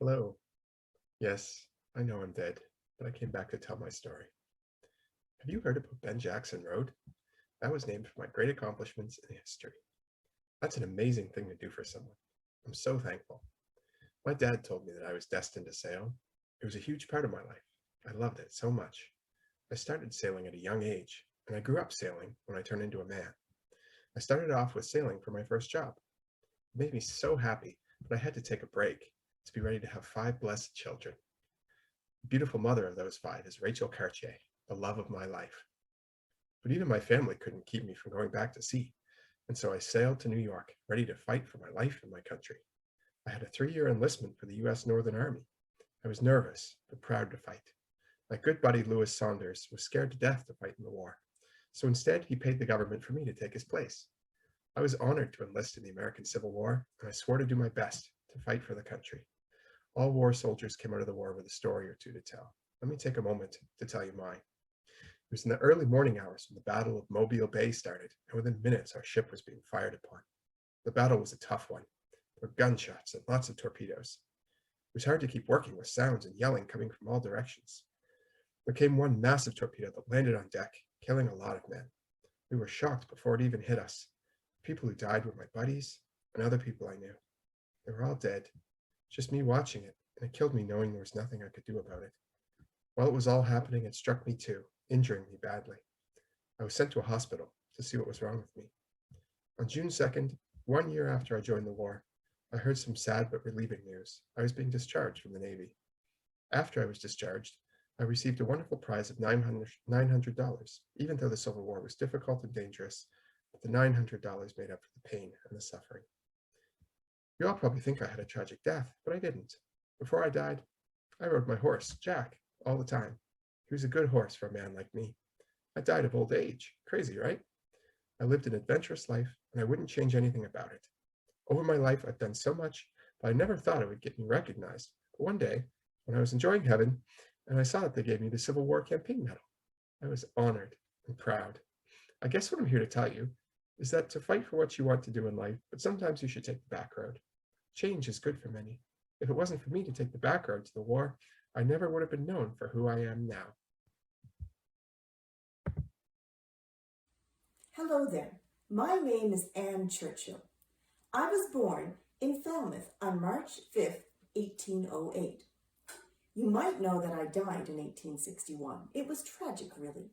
Hello. Yes, I know I'm dead, but I came back to tell my story. Have you heard about Ben Jackson Road? That was named for my great accomplishments in history. That's an amazing thing to do for someone. I'm so thankful. My dad told me that I was destined to sail. It was a huge part of my life. I loved it so much. I started sailing at a young age, and I grew up sailing when I turned into a man. I started off with sailing for my first job. It made me so happy, but I had to take a break to be ready to have 5 blessed children. The beautiful mother of those 5 is Rachel Cartier, the love of my life. But even my family couldn't keep me from going back to sea, and so I sailed to New York, ready to fight for my life and my country. I had a 3-year enlistment for the U.S. Northern Army. I was nervous, but proud to fight. My good buddy Lewis Saunders was scared to death to fight in the war, so instead he paid the government for me to take his place. I was honored to enlist in the American Civil War, and I swore to do my best to fight for the country. All war soldiers came out of the war with a story or two to tell. Let me take a moment to tell you mine. It was in the early morning hours when the Battle of Mobile Bay started, and within minutes our ship was being fired upon. The battle was a tough one. There were gunshots and lots of torpedoes. It was hard to keep working with sounds and yelling coming from all directions. There came one massive torpedo that landed on deck, killing a lot of men. We were shocked before it even hit us. The people who died were my buddies and other people I knew. They were all dead. Just me watching it, and it killed me knowing there was nothing I could do about it. While it was all happening, it struck me too, injuring me badly. I was sent to a hospital to see what was wrong with me. On June 2nd, 1 year after I joined the war, I heard some sad but relieving news. I was being discharged from the Navy. After I was discharged, I received a wonderful prize of $900, even though the Civil War was difficult and dangerous, but the $900 made up for the pain and the suffering. You all probably think I had a tragic death, but I didn't. Before I died, I rode my horse, Jack, all the time. He was a good horse for a man like me. I died of old age. Crazy, right? I lived an adventurous life, and I wouldn't change anything about it. Over my life, I've done so much, but I never thought it would get me recognized. But one day, when I was enjoying heaven, and I saw that they gave me the Civil War Campaign Medal, I was honored and proud. I guess what I'm here to tell you is that to fight for what you want to do in life, but sometimes you should take the back road. Change is good for many. If it wasn't for me to take the back road to the war, I never would have been known for who I am now. Hello there. My name is Anne Churchill. I was born in Falmouth on March 5th, 1808. You might know that I died in 1861. It was tragic, really.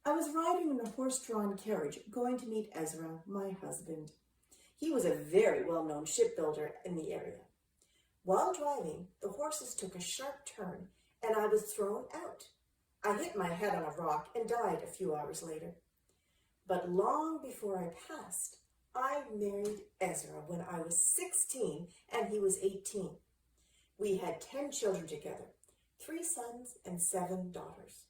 I was riding in a horse-drawn carriage going to meet Ezra, my husband. He was a very well-known shipbuilder in the area. While driving, the horses took a sharp turn and I was thrown out. I hit my head on a rock and died a few hours later. But long before I passed, I married Ezra when I was 16 and he was 18. We had 10 children together, 3 sons and 7 daughters.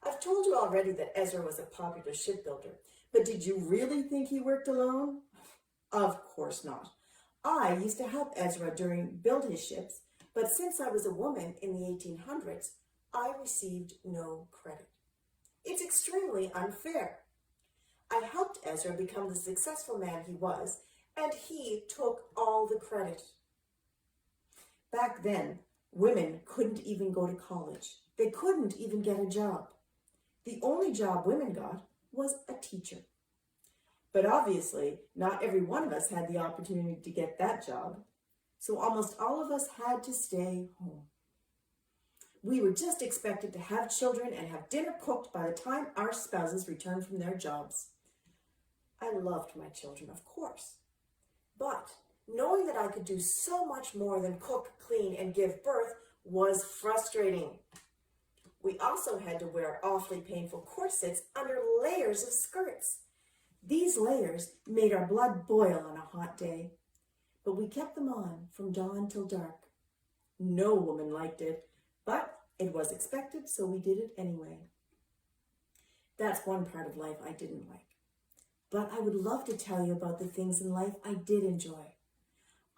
I've told you already that Ezra was a popular shipbuilder, but did you really think he worked alone? Of course not. I used to help Ezra build his ships, but since I was a woman in the 1800s, I received no credit. It's extremely unfair. I helped Ezra become the successful man he was, and he took all the credit. Back then, women couldn't even go to college. They couldn't even get a job. The only job women got was a teacher. But obviously, not every one of us had the opportunity to get that job, so almost all of us had to stay home. We were just expected to have children and have dinner cooked by the time our spouses returned from their jobs. I loved my children, of course, but knowing that I could do so much more than cook, clean, and give birth was frustrating. We also had to wear awfully painful corsets under layers of skirts. These layers made our blood boil on a hot day, but we kept them on from dawn till dark. No woman liked it, but it was expected, so we did it anyway. That's one part of life I didn't like. But I would love to tell you about the things in life I did enjoy.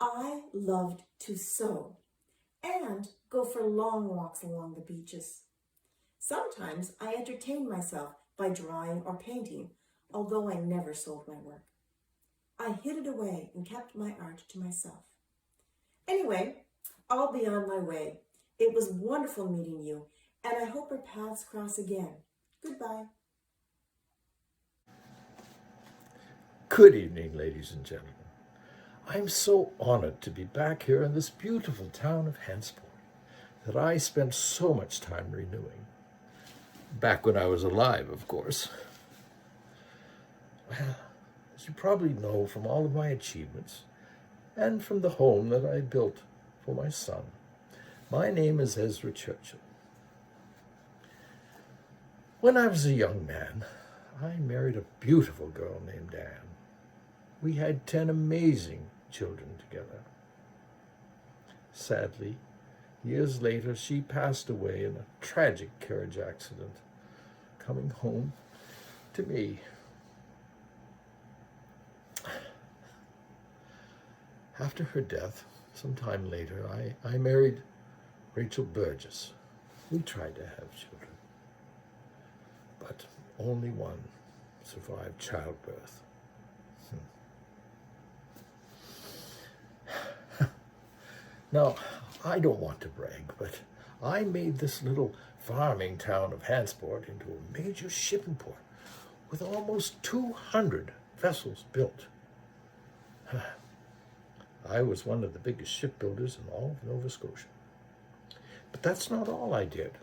I loved to sew and go for long walks along the beaches. Sometimes I entertained myself by drawing or painting, although I never sold my work. I hid it away and kept my art to myself. Anyway, I'll be on my way. It was wonderful meeting you, and I hope our paths cross again. Goodbye. Good evening, ladies and gentlemen. I'm so honored to be back here in this beautiful town of Hantsport that I spent so much time renewing. Back when I was alive, of course. Well, as you probably know from all of my achievements and from the home that I built for my son, my name is Ezra Churchill. When I was a young man, I married a beautiful girl named Anne. We had 10 amazing children together. Sadly, years later, she passed away in a tragic carriage accident, coming home to me. After her death, some time later, I married Rachel Burgess. We tried to have children, but only one survived childbirth. Now, I don't want to brag, but I made this little farming town of Hantsport into a major shipping port with almost 200 vessels built. I was one of the biggest shipbuilders in all of Nova Scotia. But that's not all I did.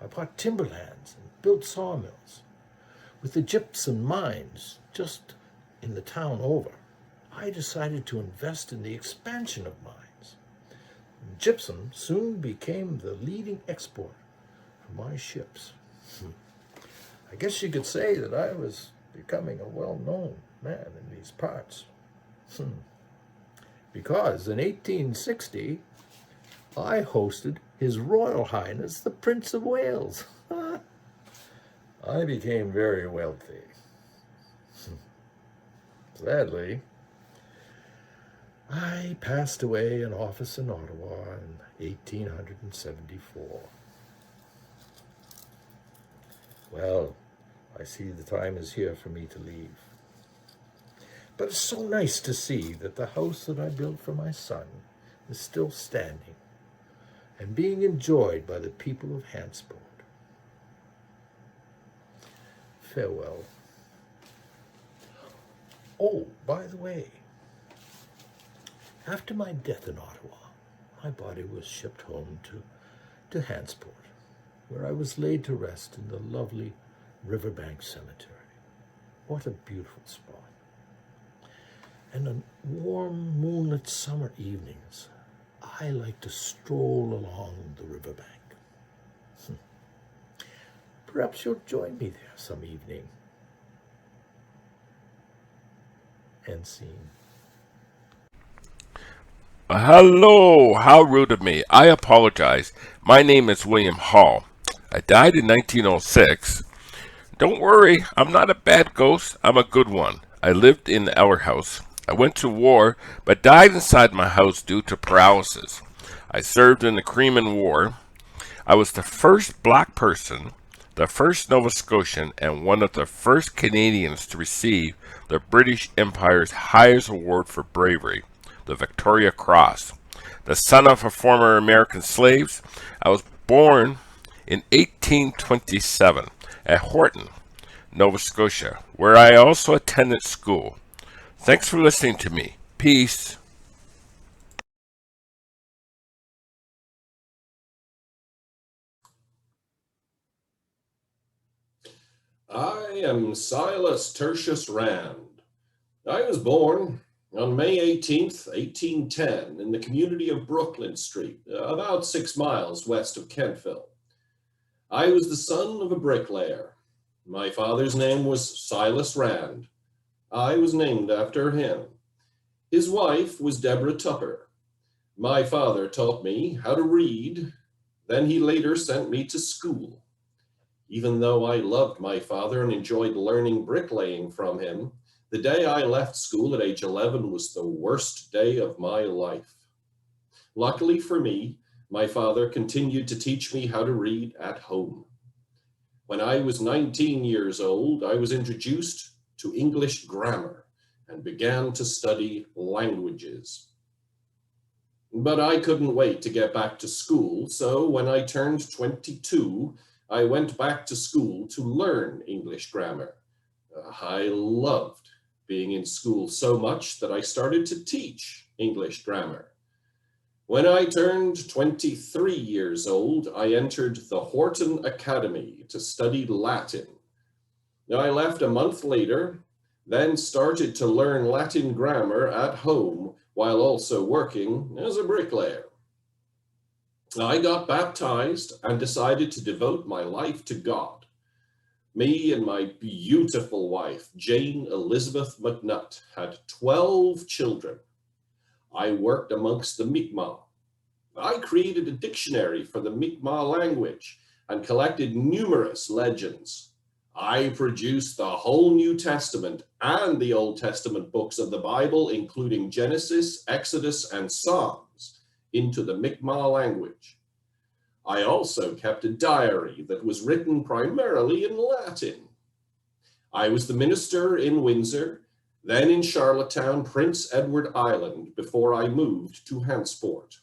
I bought timberlands and built sawmills. With the gypsum mines just in the town over, I decided to invest in the expansion of mines. Gypsum soon became the leading export for my ships. I guess you could say that I was becoming a well-known man in these parts. Because in 1860, I hosted His Royal Highness the Prince of Wales. I became very wealthy. Sadly, I passed away in office in Ottawa in 1874. Well, I see the time is here for me to leave. But it's so nice to see that the house that I built for my son is still standing and being enjoyed by the people of Hantsport. Farewell. Oh, by the way, after my death in Ottawa, my body was shipped home to Hantsport, where I was laid to rest in the lovely Riverbank Cemetery. What a beautiful spot. And on warm, moonlit summer evenings, I like to stroll along the riverbank. Perhaps you'll join me there some evening. End scene. Hello, how rude of me. I apologize. My name is William Hall. I died in 1906. Don't worry, I'm not a bad ghost. I'm a good one. I lived in our house. I went to war, but died inside my house due to paralysis. I served in the Crimean War. I was the first black person, the first Nova Scotian, and one of the first Canadians to receive the British Empire's highest award for bravery, the Victoria Cross. The son of a former American slaves, I was born in 1827 at Horton, Nova Scotia, where I also attended school. Thanks for listening to me. Peace. I am Silas Tertius Rand. I was born on May 18th, 1810, in the community of Brooklyn Street, about 6 miles west of Kentville. I was the son of a bricklayer. My father's name was Silas Rand. I was named after him. His wife was Deborah Tupper. My father taught me how to read, then he later sent me to school. Even though I loved my father and enjoyed learning bricklaying from him, the day I left school at age 11 was the worst day of my life. Luckily for me, my father continued to teach me how to read at home. When I was 19 years old, I was introduced to English grammar and began to study languages. But I couldn't wait to get back to school, so when I turned 22, I went back to school to learn English grammar. I loved being in school so much that I started to teach English grammar. When I turned 23 years old, I entered the Wharton Academy to study Latin. I left a month later, then started to learn Latin grammar at home while also working as a bricklayer. I got baptized and decided to devote my life to God. Me and my beautiful wife, Jane Elizabeth McNutt, had 12 children. I worked amongst the Mi'kmaq. I created a dictionary for the Mi'kmaq language and collected numerous legends. I produced the whole New Testament and the Old Testament books of the Bible, including Genesis, Exodus, and Psalms, into the Mi'kmaq language. I also kept a diary that was written primarily in Latin. I was the minister in Windsor, then in Charlottetown, Prince Edward Island, before I moved to Hantsport.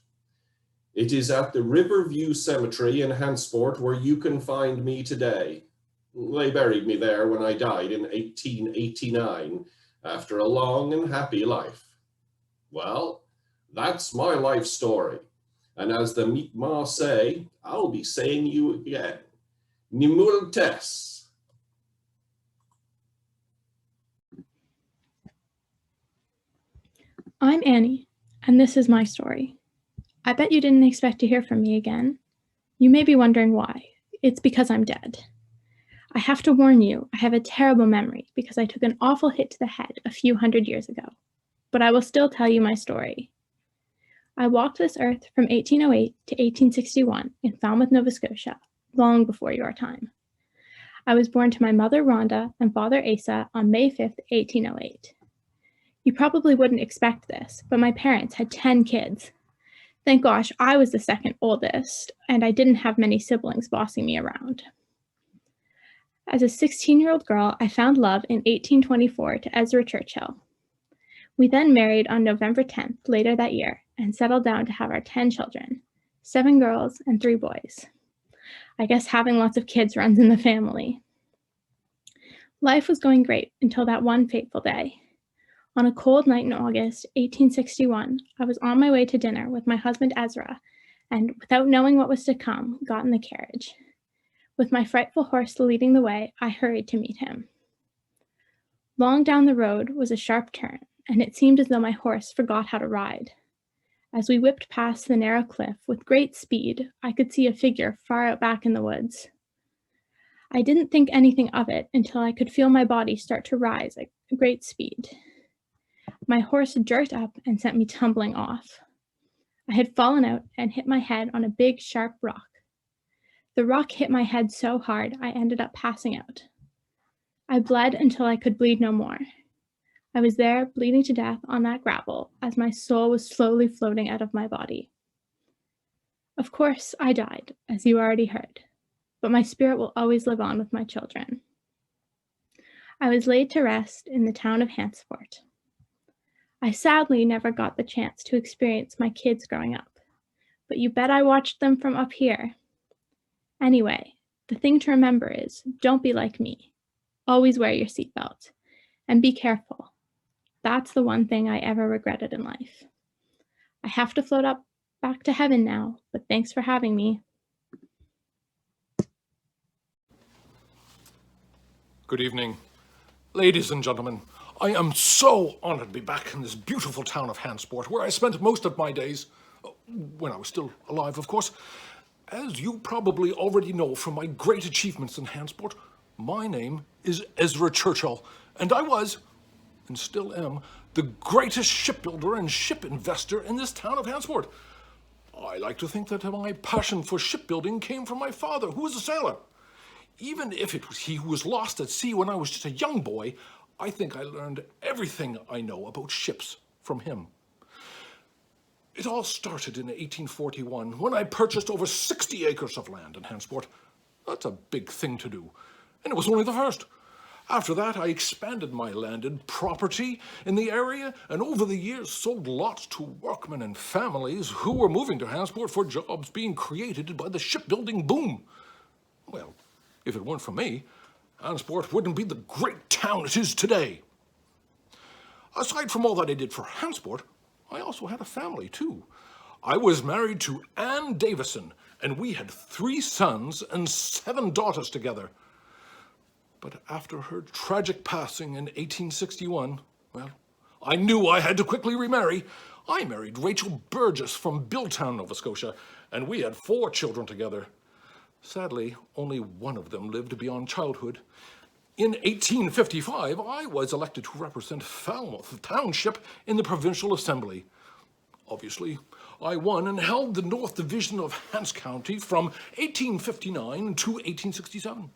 It is at the Riverview Cemetery in Hantsport where you can find me today. They buried me there when I died in 1889 after a long and happy life. Well, that's my life story. And as the Mi'kmaq say, I'll be saying you again. Nimultes. I'm Annie, and this is my story. I bet you didn't expect to hear from me again. You may be wondering why. It's because I'm dead. I have to warn you, I have a terrible memory because I took an awful hit to the head a few hundred years ago. But I will still tell you my story. I walked this earth from 1808 to 1861 in Falmouth, Nova Scotia, long before your time. I was born to my mother, Rhonda, and father, Asa, on May 5th, 1808. You probably wouldn't expect this, but my parents had 10 kids. Thank gosh, I was the second oldest, and I didn't have many siblings bossing me around. As a 16-year-old girl, I found love in 1824 to Ezra Churchill. We then married on November 10th later that year and settled down to have our 10 children, 7 girls and 3 boys. I guess having lots of kids runs in the family. Life was going great until that one fateful day. On a cold night in August 1861, I was on my way to dinner with my husband Ezra, and without knowing what was to come, got in the carriage. With my frightful horse leading the way, I hurried to meet him. Long down the road was a sharp turn, and it seemed as though my horse forgot how to ride. As we whipped past the narrow cliff with great speed, I could see a figure far out back in the woods. I didn't think anything of it until I could feel my body start to rise at great speed. My horse jerked up and sent me tumbling off. I had fallen out and hit my head on a big, sharp rock. The rock hit my head so hard, I ended up passing out. I bled until I could bleed no more. I was there, bleeding to death on that gravel, as my soul was slowly floating out of my body. Of course, I died, as you already heard, but my spirit will always live on with my children. I was laid to rest in the town of Hantsport. I sadly never got the chance to experience my kids growing up, but you bet I watched them from up here. Anyway, the thing to remember is, don't be like me. Always wear your seatbelt, and be careful. That's the one thing I ever regretted in life. I have to float up back to heaven now, but thanks for having me. Good evening. Ladies and gentlemen, I am so honored to be back in this beautiful town of Hantsport, where I spent most of my days, when I was still alive, of course. As you probably already know from my great achievements in Hantsport, my name is Ezra Churchill, and I was, and still am, the greatest shipbuilder and ship investor in this town of Hantsport. I like to think that my passion for shipbuilding came from my father, who was a sailor. Even if it was he who was lost at sea when I was just a young boy, I think I learned everything I know about ships from him. It all started in 1841 when I purchased over 60 acres of land in Hantsport. That's a big thing to do, and it was only the first. After that, I expanded my landed property in the area and over the years sold lots to workmen and families who were moving to Hantsport for jobs being created by the shipbuilding boom. Well, if it weren't for me, Hantsport wouldn't be the great town it is today. Aside from all that I did for Hantsport, I also had a family too. I was married to Anne Davison, and we had 3 sons and 7 daughters together. But after her tragic passing in 1861, well, I knew I had to quickly remarry. I married Rachel Burgess from Billtown, Nova Scotia, and we had 4 children together. Sadly, only one of them lived beyond childhood. In 1855, I was elected to represent Falmouth Township in the Provincial Assembly. Obviously, I won and held the North Division of Hants County from 1859 to 1867.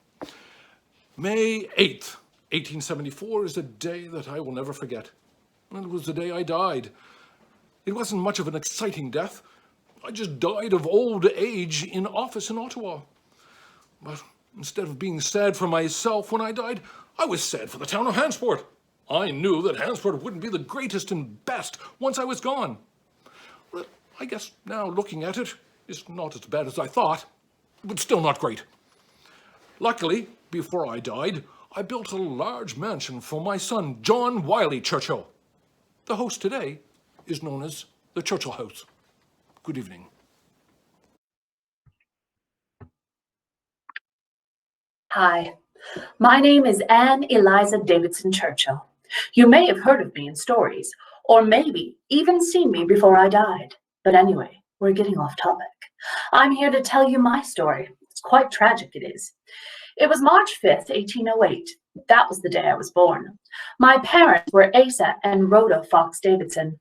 May 8th, 1874 is a day that I will never forget. It was the day I died. It wasn't much of an exciting death. I just died of old age in office in Ottawa. But instead of being sad for myself when I died, I was sad for the town of Hantsport. I knew that Hantsport wouldn't be the greatest and best once I was gone. But I guess now looking at it, it's not as bad as I thought, but still not great. Luckily, before I died, I built a large mansion for my son, John Wiley Churchill. The house today is known as the Churchill House. Good evening. Hi, my name is Anne Eliza Davidson Churchill. You may have heard of me in stories, or maybe even seen me before I died. But anyway, we're getting off topic. I'm here to tell you my story. It's quite tragic, it is. It was March 5th, 1808. That was the day I was born. My parents were Asa and Rhoda Fox Davidson.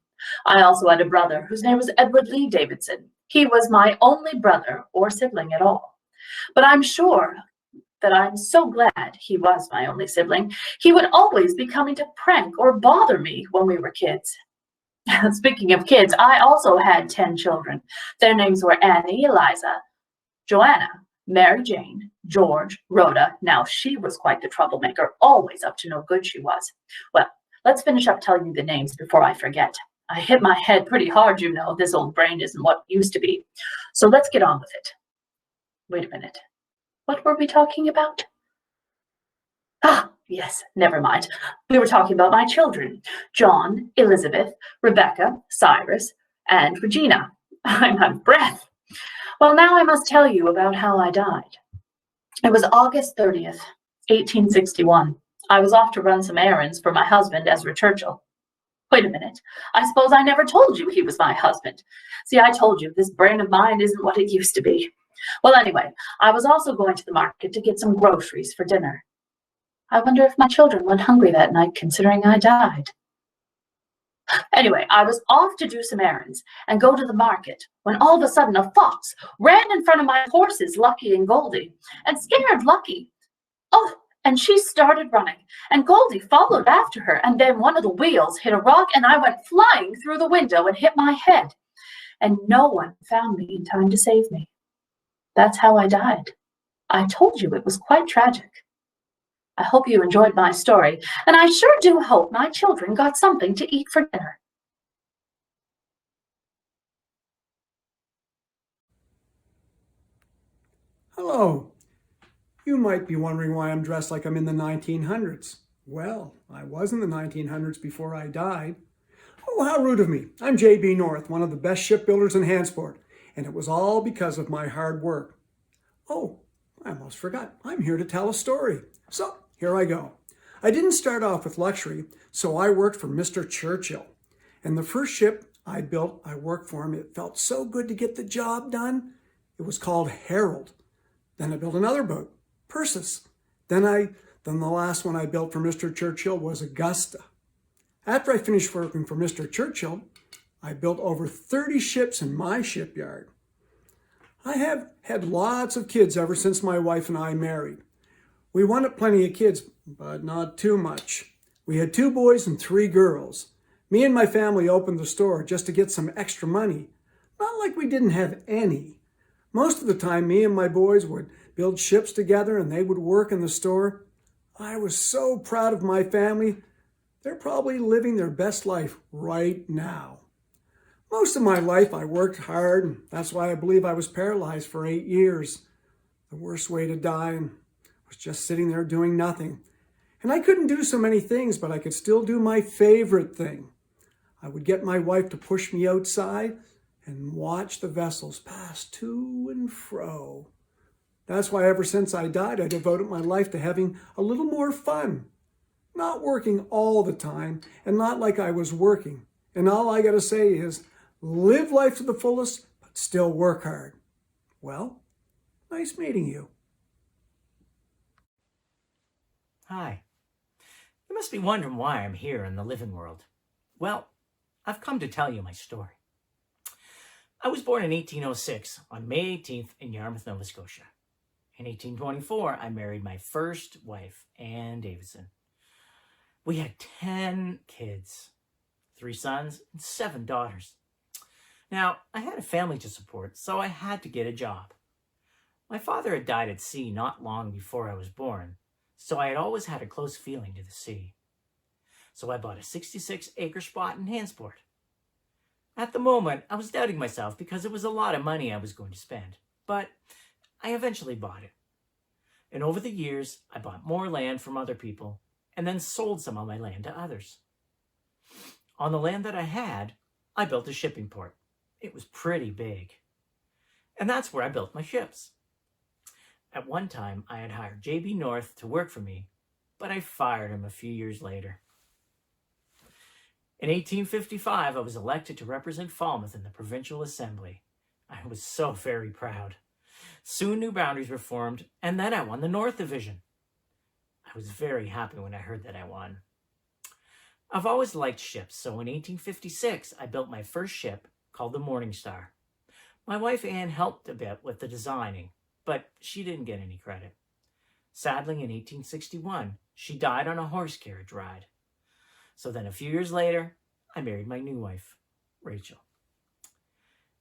I also had a brother whose name was Edward Lee Davidson. He was my only brother or sibling at all. But I'm sure that I'm so glad he was my only sibling. He would always be coming to prank or bother me when we were kids. Speaking of kids, I also had 10 children. Their names were Annie, Eliza, Joanna, Mary Jane, George, Rhoda. Now she was quite the troublemaker, always up to no good she was. Well, let's finish up telling you the names before I forget. I hit my head pretty hard, you know. This old brain isn't what it used to be. So let's get on with it. Wait a minute. What were we talking about? Ah, yes, never mind. We were talking about my children, John, Elizabeth, Rebecca, Cyrus, and Regina. I'm out of breath. Well, now I must tell you about how I died. It was August 30th, 1861. I was off to run some errands for my husband, Ezra Churchill. Wait a minute. I suppose I never told you he was my husband. See, I told you, this brain of mine isn't what it used to be. Well, anyway, I was also going to the market to get some groceries for dinner. I wonder if my children went hungry that night, considering I died. Anyway, I was off to do some errands and go to the market when all of a sudden a fox ran in front of my horses, Lucky and Goldie, and scared Lucky. Oh, and she started running, and Goldie followed after her, and then one of the wheels hit a rock, and I went flying through the window and hit my head. And no one found me in time to save me. That's how I died. I told you it was quite tragic. I hope you enjoyed my story, and I sure do hope my children got something to eat for dinner. Hello. You might be wondering why I'm dressed like I'm in the 1900s. Well, I was in the 1900s before I died. Oh, how rude of me. I'm J.B. North, one of the best shipbuilders in Hantsport, and it was all because of my hard work. Oh, I almost forgot. I'm here to tell a story. So, here I go. I didn't start off with luxury, so I worked for Mr. Churchill. And the first ship I built, I worked for him. It felt so good to get the job done. It was called Herald. Then I built another boat, Perseus. Then the last one I built for Mr. Churchill was Augusta. After I finished working for Mr. Churchill, I built over 30 ships in my shipyard. I have had lots of kids ever since my wife and I married. We wanted plenty of kids, but not too much. We had 2 boys and 3 girls. Me and my family opened the store just to get some extra money. Not like we didn't have any. Most of the time, me and my boys would build ships together and they would work in the store. I was so proud of my family. They're probably living their best life right now. Most of my life I worked hard, and that's why I believe I was paralyzed for 8 years. The worst way to die, and was just sitting there doing nothing. And I couldn't do so many things, but I could still do my favorite thing. I would get my wife to push me outside and watch the vessels pass to and fro. That's why ever since I died, I devoted my life to having a little more fun. Not working all the time, and not like I was working. And all I gotta say is, live life to the fullest, but still work hard. Well, nice meeting you. Hi. You must be wondering why I'm here in the living world. Well, I've come to tell you my story. I was born in 1806 on May 18th in Yarmouth, Nova Scotia. In 1824, I married my first wife, Anne Davidson. We had 10 kids, 3 sons and 7 daughters. Now, I had a family to support, so I had to get a job. My father had died at sea not long before I was born, so I had always had a close feeling to the sea. So I bought a 66-acre spot in Hantsport. At the moment, I was doubting myself because it was a lot of money I was going to spend, but I eventually bought it. And over the years, I bought more land from other people and then sold some of my land to others. On the land that I had, I built a shipping port. It was pretty big. And that's where I built my ships. At one time, I had hired J.B. North to work for me, but I fired him a few years later. In 1855, I was elected to represent Falmouth in the Provincial Assembly. I was so very proud. Soon new boundaries were formed, and then I won the North Division. I was very happy when I heard that I won. I've always liked ships, so in 1856, I built my first ship called the Morning Star. My wife Anne helped a bit with the designing, but she didn't get any credit. Sadly, in 1861, she died on a horse carriage ride. So then a few years later, I married my new wife, Rachel.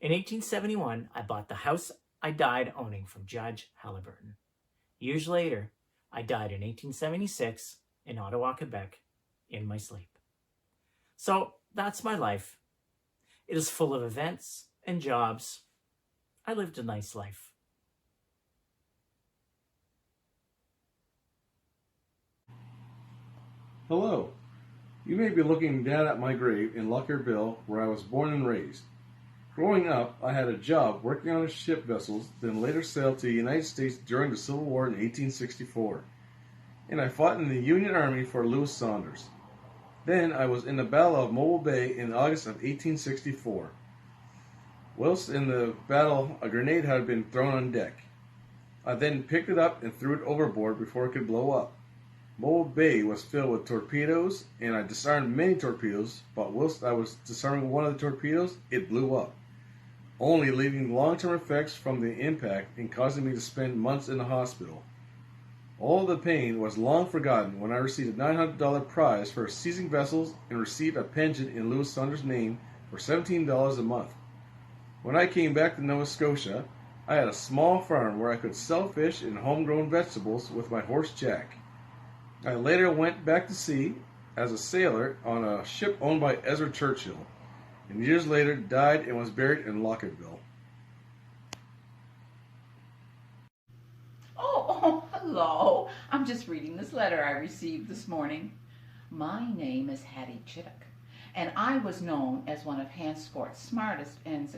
In 1871, I bought the house I died owning from Judge Halliburton. Years later, I died in 1876 in Ottawa, Quebec, in my sleep. So that's my life. It is full of events and jobs. I lived a nice life. Hello. You may be looking down at my grave in Luckerville, where I was born and raised. Growing up, I had a job working on ship vessels, then later sailed to the United States during the Civil War in 1864. And I fought in the Union Army for Lewis Saunders. Then I was in the Battle of Mobile Bay in August of 1864. Whilst in the battle, a grenade had been thrown on deck. I then picked it up and threw it overboard before it could blow up. Mobile Bay was filled with torpedoes, and I disarmed many torpedoes, but whilst I was disarming one of the torpedoes, it blew up, only leaving long-term effects from the impact and causing me to spend months in the hospital. All the pain was long forgotten when I received a $900 prize for seizing vessels and received a pension in Lewis Saunders' name for $17 a month. When I came back to Nova Scotia, I had a small farm where I could sell fish and homegrown vegetables with my horse Jack. I later went back to sea as a sailor on a ship owned by Ezra Churchill, and years later died and was buried in Lockerville. Oh, hello. I'm just reading this letter I received this morning. My name is Hattie Chittock, and I was known as one of Hantsport's smartest and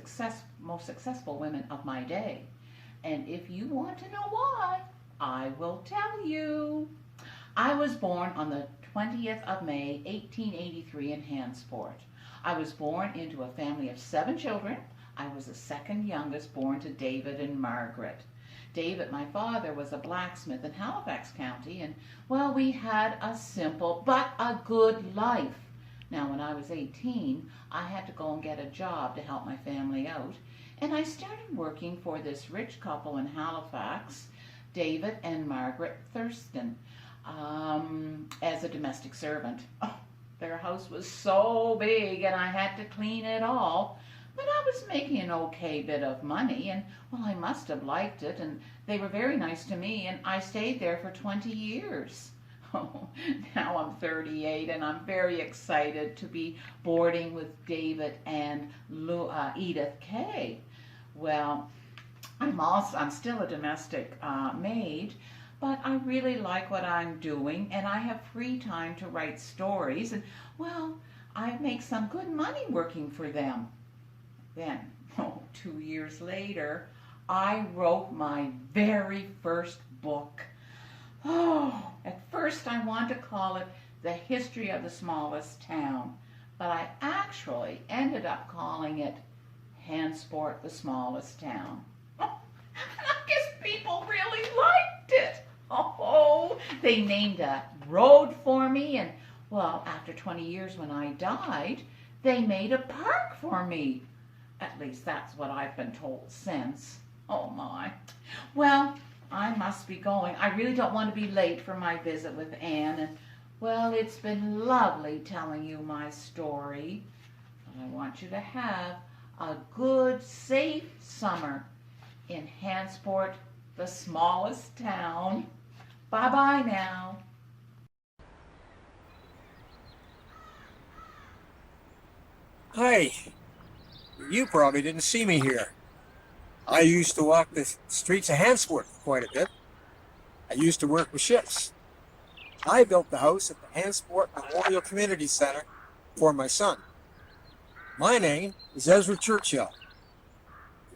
most successful women of my day. And if you want to know why, I will tell you. I was born on the 20th of May, 1883 in Hantsport. I was born into a family of 7 children. I was the second youngest, born to David and Margaret. David, my father, was a blacksmith in Halifax County, and, well, we had a simple but a good life. Now, when I was 18, I had to go and get a job to help my family out, and I started working for this rich couple in Halifax, David and Margaret Thurston, as a domestic servant. Oh, their house was so big and I had to clean it all, but I was making an okay bit of money, and, well, I must have liked it, and they were very nice to me, and I stayed there for 20 years. Now I'm 38 and I'm very excited to be boarding with David and Edith Kay. Well, I'm still a domestic maid, but I really like what I'm doing and I have free time to write stories and, well, I make some good money working for them. Then, 2 years later, I wrote my very first book. Oh, at first I wanted to call it The History of the Smallest Town, but I actually ended up calling it Hantsport, the Smallest Town. And I guess people really liked it. Oh, they named a road for me, and, well, after 20 years when I died, they made a park for me. At least that's what I've been told since. Oh, my. Well, I must be going. I really don't want to be late for my visit with Anne, and, well, it's been lovely telling you my story. But I want you to have a good, safe summer in Hantsport, the smallest town. Bye-bye now. Hi. You probably didn't see me here. I used to walk the streets of Hantsport quite a bit. I used to work with ships. I built the house at the Hantsport Memorial Community Center for my son. My name is Ezra Churchill.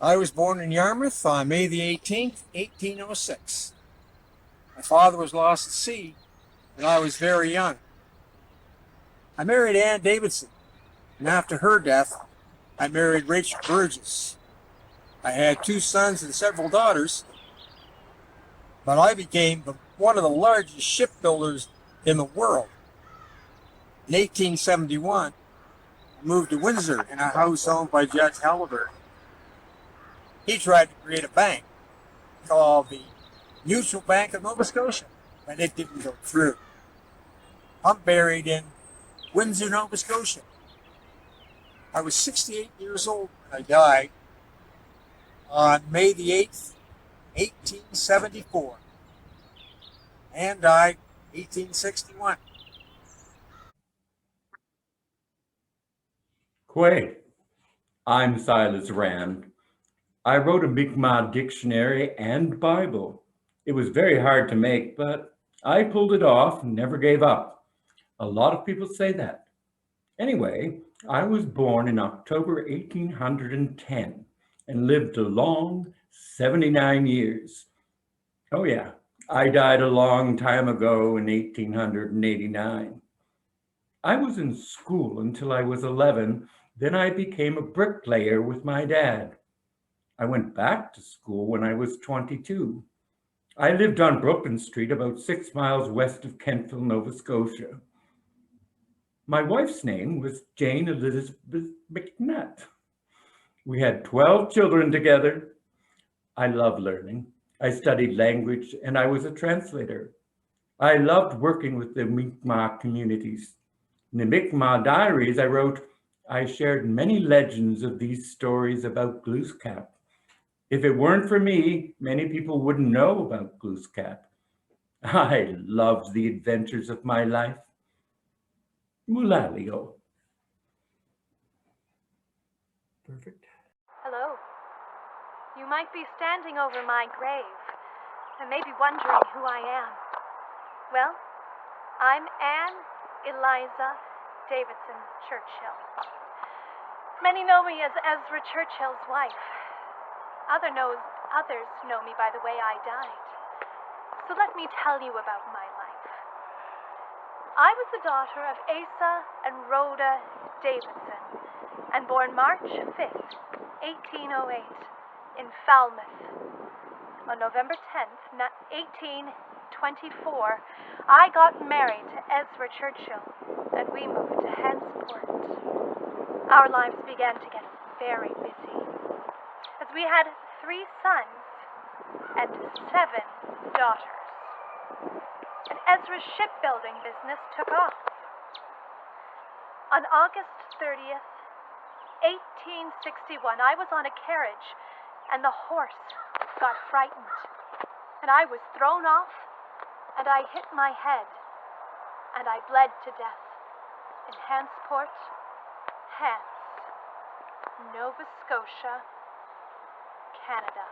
I was born in Yarmouth on May the 18th, 1806. My father was lost at sea when I was very young. I married Ann Davidson, and after her death, I married Rachel Burgess. I had 2 sons and several daughters, but I became one of the largest shipbuilders in the world. In 1871, I moved to Windsor in a house owned by Judge Halliburton. He tried to create a bank called the Mutual Bank of Nova Scotia, but it didn't go through. I'm buried in Windsor, Nova Scotia. I was 68 years old when I died on May the 8th, 1874. Anne died 1861. Quay, I'm Silas Rand. I wrote a Mi'kmaq dictionary and Bible. It was very hard to make, but I pulled it off and never gave up. A lot of people say that. Anyway, I was born in October 1810 and lived a long 79 years. Oh yeah, I died a long time ago in 1889. I was in school until I was 11. Then I became a bricklayer with my dad. I went back to school when I was 22. I lived on Brooklyn Street, about 6 miles west of Kentville, Nova Scotia. My wife's name was Jane Elizabeth McNutt. We had 12 children together. I love learning. I studied language and I was a translator. I loved working with the Mi'kmaq communities. In the Mi'kmaq diaries I wrote, I shared many legends of these stories about Glooscap. If it weren't for me, many people wouldn't know about Glooscap. I loved the adventures of my life. Mulalio. Perfect. Hello. You might be standing over my grave and may be wondering who I am. Well, I'm Anne Eliza Davidson Churchill. Many know me as Ezra Churchill's wife. Others know me by the way I died. So let me tell you about my life. I was the daughter of Asa and Rhoda Davidson, and born March 5th, 1808, in Falmouth. On November 10th, 1824, I got married to Ezra Churchill, and we moved to Hantsport. Our lives began to get very busy, as we had 3 sons and 7 daughters. And Ezra's shipbuilding business took off. On August 30th, 1861, I was on a carriage, and the horse got frightened, and I was thrown off, and I hit my head and I bled to death in Hantsport, Hants, Nova Scotia, Canada.